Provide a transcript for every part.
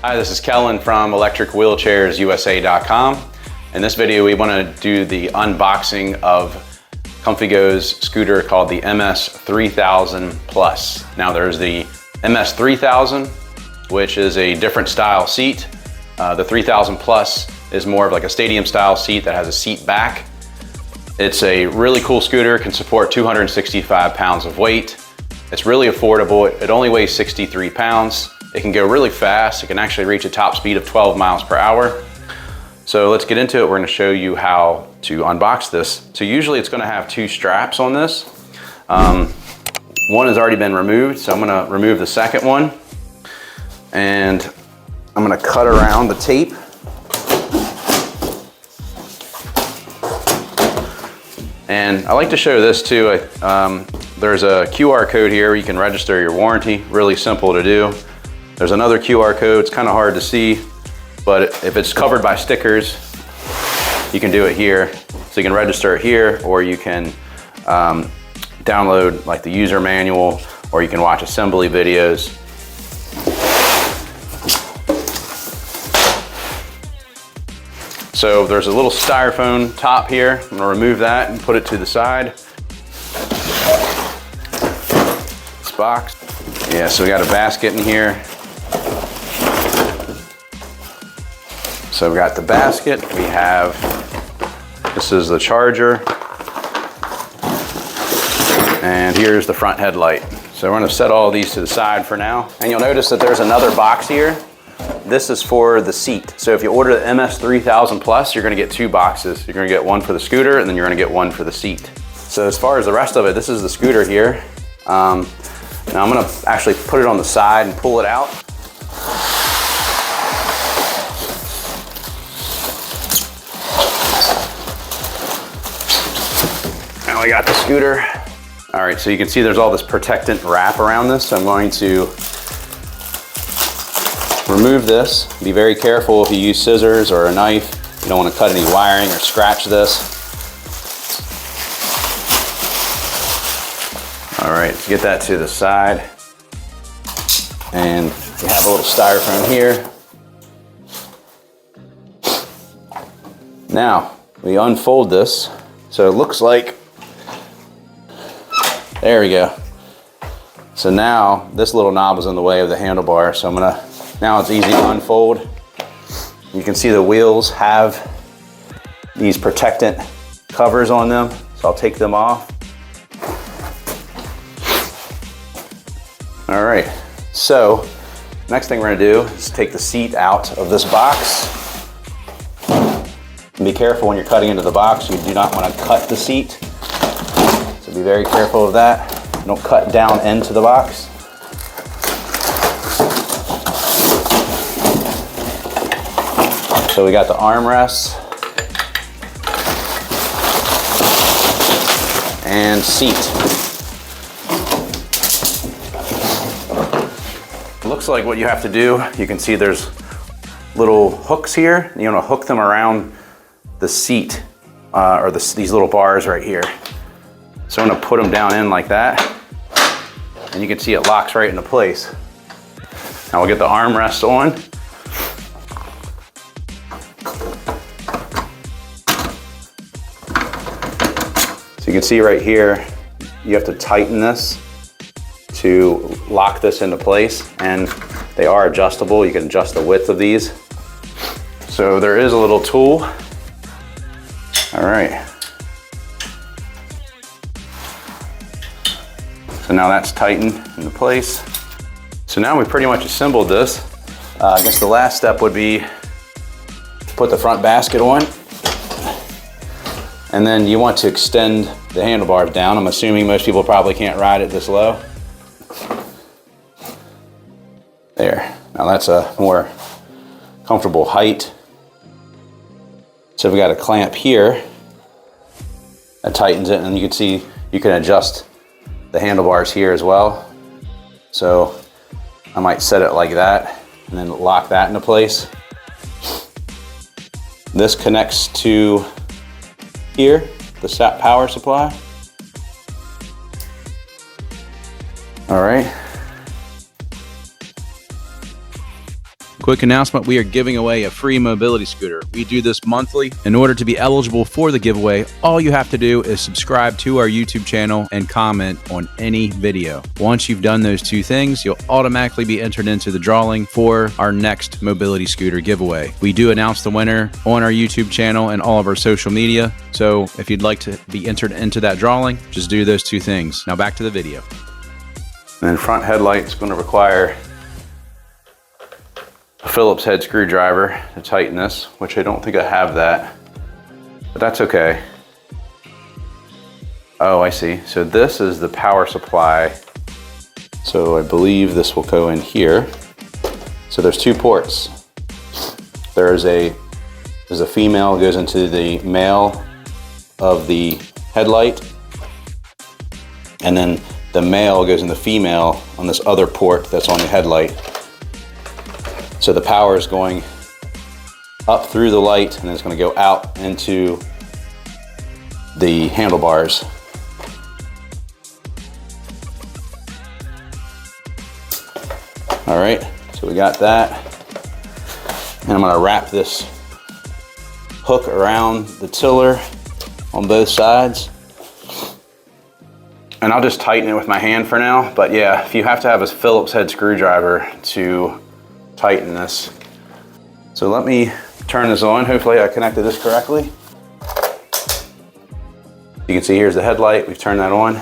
Hi, this is Kellen from electricwheelchairsusa.com. In this video, we want to do the unboxing of ComfyGo's scooter called the MS 3000 Plus. Now there's the MS 3000, which is a different style seat. The 3000 Plus is more of like a stadium style seat that has a seat back. It's a really cool scooter, can support 265 pounds of weight. It's really affordable. It only weighs 63 pounds. It can go really fast. It can actually reach a top speed of 12 miles per hour. So let's get into it. We're gonna show you how to unbox this. So usually it's gonna have two straps on this. One has already been removed, so I'm gonna remove the second one. And I'm gonna cut around the tape. And I like to show this too. There's a QR code here where you can register your warranty. Really simple to do. There's another QR code. It's kind of hard to see, but if it's covered by stickers, you can do it here. So you can register it here, or you can download like the user manual, or you can watch assembly videos. So there's a little styrofoam top here. I'm gonna remove that and put it to the side. This box. Yeah, so we got a basket in here. So we got the basket, we have, this is the charger, and here's the front headlight. So we're gonna set all these to the side for now. And you'll notice that there's another box here. This is for the seat. So if you order the MS 3000 Plus, you're gonna get two boxes. You're gonna get one for the scooter, and then you're gonna get one for the seat. So as far as the rest of it, this is the scooter here. Now I'm gonna actually put it on the side and pull it out. Now we got the scooter. All right, so you can see there's all this protectant wrap around this. So I'm going to remove this. Be very careful if you use scissors or a knife. You don't want to cut any wiring or scratch this. All right, let's get that to the side. And we have a little styrofoam here. Now, we unfold this. So it looks like, there we go. So now this little knob is in the way of the handlebar. So now it's easy to unfold. You can see the wheels have these protectant covers on them. So I'll take them off. All right, so next thing we're gonna do is take the seat out of this box. And be careful when you're cutting into the box. You do not want to cut the seat. So be very careful of that. Don't cut down into the box. So we got the armrests and seat. Looks like what you have to do, you can see there's little hooks here. You want to hook them around the seat, or these little bars right here. So I'm gonna put them down in like that, and you can see it locks right into place. Now we'll get the armrest on. So you can see right here, you have to tighten this to lock this into place, and they are adjustable. You can adjust the width of these. So there is a little tool. All right. So now that's tightened into place. So now we pretty much assembled this. I guess the last step would be to put the front basket on. And then you want to extend the handlebars down. I'm assuming most people probably can't ride it this low. There. Now that's a more comfortable height. So we got a clamp here that tightens it, and you can see you can adjust the handlebars here as well. So I might set it like that and then lock that into place. This connects to here, the power supply. All right. Quick announcement, we are giving away a free mobility scooter. We do this monthly. In order to be eligible for the giveaway, all you have to do is subscribe to our YouTube channel and comment on any video. Once you've done those two things, you'll automatically be entered into the drawing for our next mobility scooter giveaway. We do announce the winner on our YouTube channel and all of our social media. So if you'd like to be entered into that drawing, just do those two things. Now back to the video. And then front headlight is going to require a Phillips head screwdriver to tighten this, which I don't think I have that, but that's okay. Oh, I see. So this is the power supply. So I believe this will go in here. So there's two ports. There's a female, goes into the male of the headlight, and then the male goes in the female on this other port that's on the headlight. So the power is going up through the light and then it's going to go out into the handlebars. All right, so we got that. And I'm going to wrap this hook around the tiller on both sides. And I'll just tighten it with my hand for now. But yeah, if you have to have a Phillips head screwdriver to tighten this. So let me turn this on. Hopefully I connected this correctly. You can see here's the headlight. We've turned that on.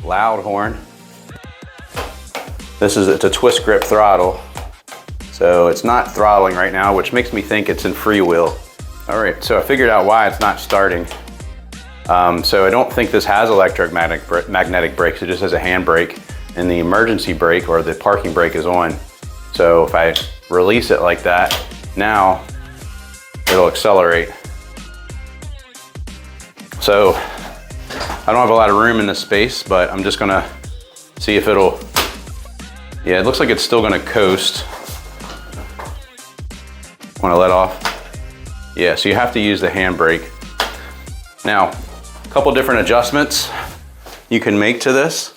Loud horn. It's a twist grip throttle. So it's not throttling right now, which makes me think it's in freewheel. All right, so I figured out why it's not starting. So I don't think this has electromagnetic brakes. It just has a hand brake. And the emergency brake or the parking brake is on. So if I release it like that, now it'll accelerate. So I don't have a lot of room in this space, but I'm just gonna see if it'll, yeah, it looks like it's still gonna coast. Wanna let off? Yeah, so you have to use the hand brake. Now, a couple different adjustments you can make to this.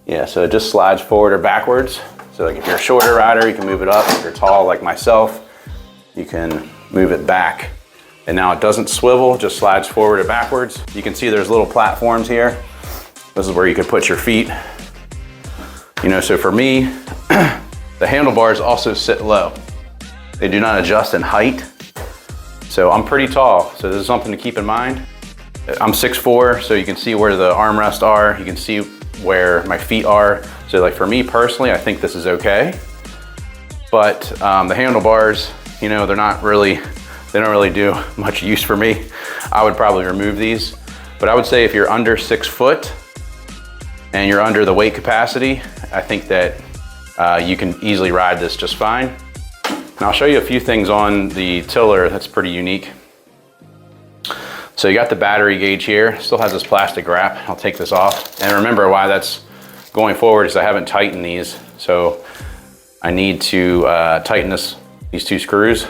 Yeah, so it just slides forward or backwards. So like if you're a shorter rider, you can move it up. If you're tall like myself, you can move it back. And now it doesn't swivel, just slides forward or backwards. You can see there's little platforms here. This is where you could put your feet. You know, so for me, the handlebars also sit low. They do not adjust in height. So I'm pretty tall, so this is something to keep in mind. I'm 6'4", so you can see where the armrests are. You can see where my feet are. So like for me personally, I think this is okay. But the handlebars, you know, they don't really do much use for me. I would probably remove these. But I would say if you're under 6 foot and you're under the weight capacity, I think that you can easily ride this just fine. And I'll show you a few things on the tiller that's pretty unique. So you got the battery gauge here, still has this plastic wrap. I'll take this off. And remember why that's going forward is I haven't tightened these. So I need to tighten these two screws.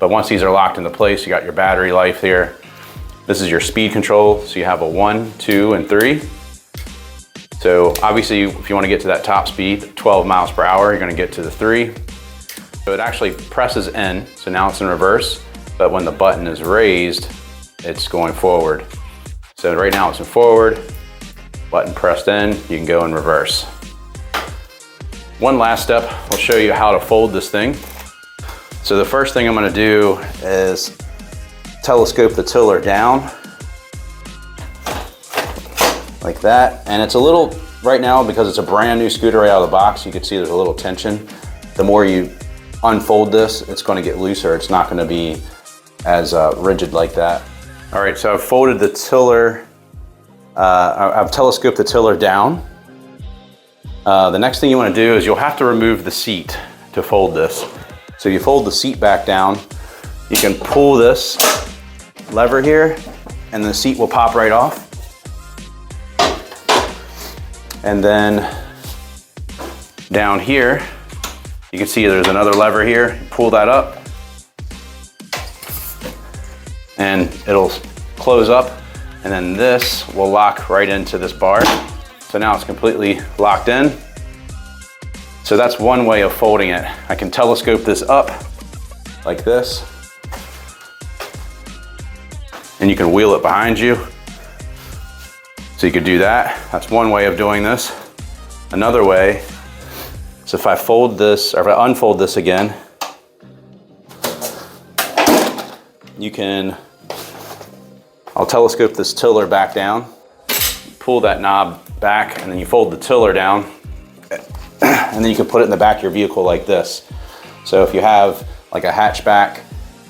But once these are locked into place, you got your battery life here. This is your speed control. So you have a 1, 2, and 3. So obviously if you want to get to that top speed, 12 miles per hour, you're going to get to the 3. So it actually presses in. So now it's in reverse. But when the button is raised, it's going forward. So right now it's in forward, button pressed in, you can go in reverse. One last step, I'll show you how to fold this thing. So the first thing I'm gonna do is telescope the tiller down, like that. And it's a little, right now, because it's a brand new scooter right out of the box, you can see there's a little tension. The more you unfold this, it's gonna get looser. It's not gonna be as rigid like that. All right, so I've folded the tiller, I've telescoped the tiller down. The next thing you want to do is you'll have to remove the seat to fold this. So you fold the seat back down, you can pull this lever here and the seat will pop right off. And then down here, you can see there's another lever here, pull that up, and it'll close up, and then this will lock right into this bar. So now it's completely locked in. So that's one way of folding it. I can telescope this up like this, and you can wheel it behind you. So you could do that. That's one way of doing this. Another way is if I fold this, or if I unfold this again, you can, I'll telescope this tiller back down, pull that knob back, and then you fold the tiller down, and then you can put it in the back of your vehicle like this. So if you have like a hatchback,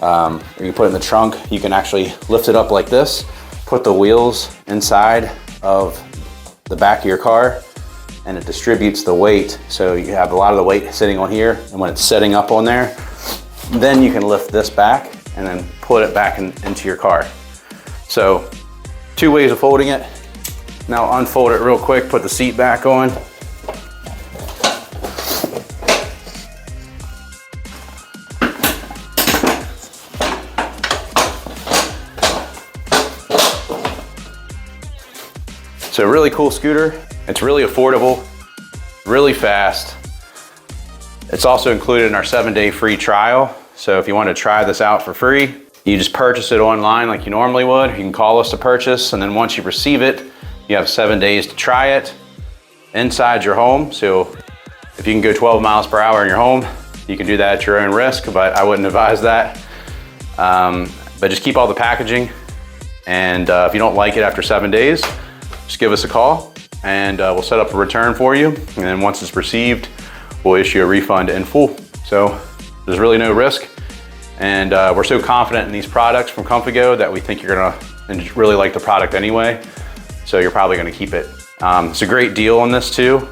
or you put it in the trunk, you can actually lift it up like this, put the wheels inside of the back of your car, and it distributes the weight. So you have a lot of the weight sitting on here, and when it's setting up on there, then you can lift this back and then put it back into your car. So 2 ways of folding it. Now unfold it real quick, put the seat back on. So really cool scooter. It's really affordable, really fast. It's also included in our 7-day free trial. So if you want to try this out for free, you just purchase it online like you normally would. You can call us to purchase, and then once you receive it, you have 7 days to try it inside your home. So if you can go 12 miles per hour in your home, you can do that at your own risk, but I wouldn't advise that. But just keep all the packaging, and if you don't like it after 7 days, just give us a call, and we'll set up a return for you. And then once it's received, we'll issue a refund in full. So there's really no risk. And we're so confident in these products from ComfyGo that we think you're gonna really like the product anyway. So you're probably gonna keep it. It's a great deal on this too.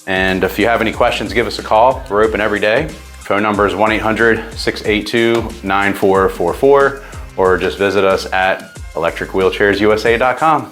And if you have any questions, give us a call. We're open every day. Phone number is 1-800-682-9444, or just visit us at electricwheelchairsusa.com.